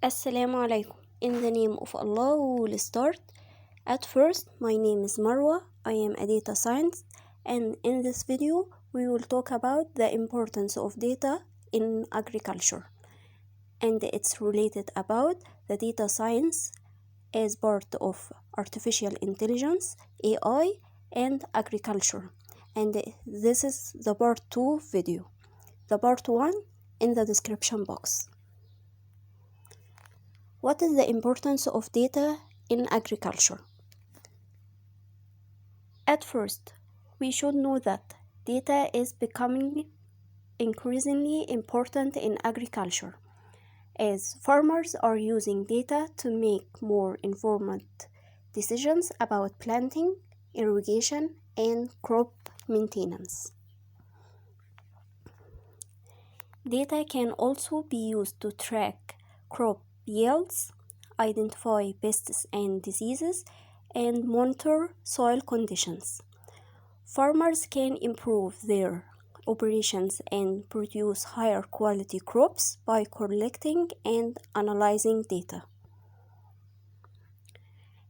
Assalamu alaikum. In the name of Allah, we will start. At first, my name is Marwa. I am a data scientist, and in this video, we will talk about the importance of data in agriculture, and it's related about the data science as part of artificial intelligence, AI, and agriculture. And this is the part 2 video. The part 1 in the description box. What is the importance of data in agriculture? At first, we should know that data is becoming increasingly important in agriculture, as farmers are using data to make more informed decisions about planting, irrigation, and crop maintenance. Data can also be used to track crop yields, identify pests and diseases, and monitor soil conditions. Farmers can improve their operations and produce higher quality crops by collecting and analyzing data.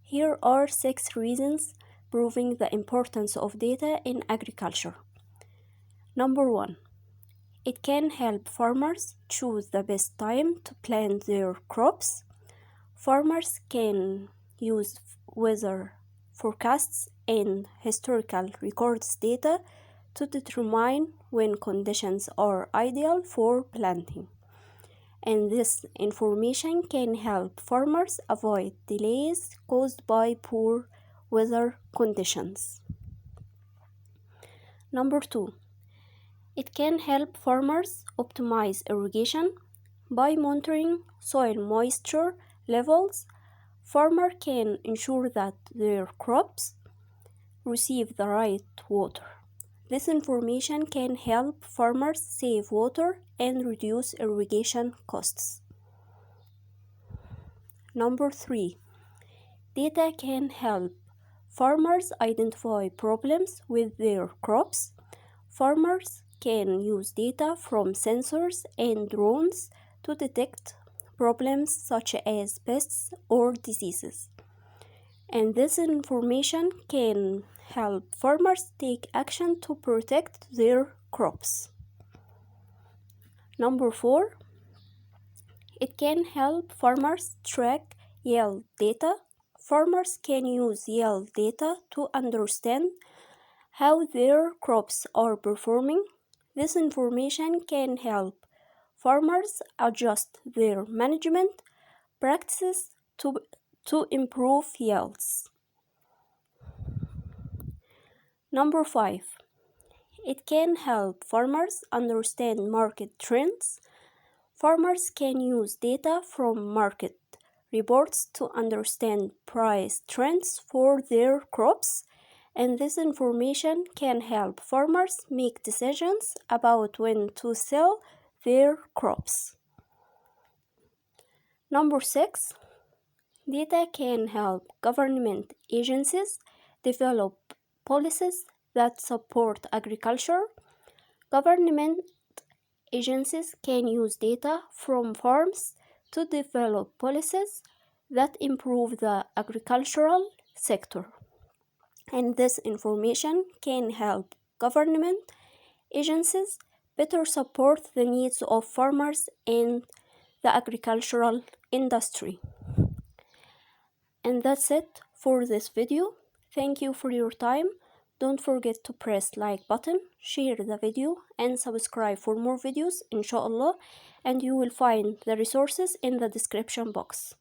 Here are 6 reasons proving the importance of data in agriculture. Number 1. It can help farmers choose the best time to plant their crops. Farmers can use weather forecasts and historical records data to determine when conditions are ideal for planting. And this information can help farmers avoid delays caused by poor weather conditions. Number 2. It can help farmers optimize irrigation. By monitoring soil moisture levels, farmers can ensure that their crops receive the right water. This information can help farmers save water and reduce irrigation costs. Number 3. Data can help farmers identify problems with their crops. Farmers can use data from sensors and drones to detect problems such as pests or diseases. And this information can help farmers take action to protect their crops. Number 4. It can help farmers track yield data. Farmers can use yield data to understand how their crops are performing. This information can help farmers adjust their management practices to improve yields. Number 5. It can help farmers understand market trends. Farmers can use data from market reports to understand price trends for their crops, and this information can help farmers make decisions about when to sell their crops. Number 6. Data can help government agencies develop policies that support agriculture. Government agencies can use data from farms to develop policies that improve the agricultural sector. And this information can help government agencies better support the needs of farmers and the agricultural industry. And that's it for this video. Thank you for your time. Don't forget to press like button, share the video, and subscribe for more videos, inshallah, and you will find the resources in the description box.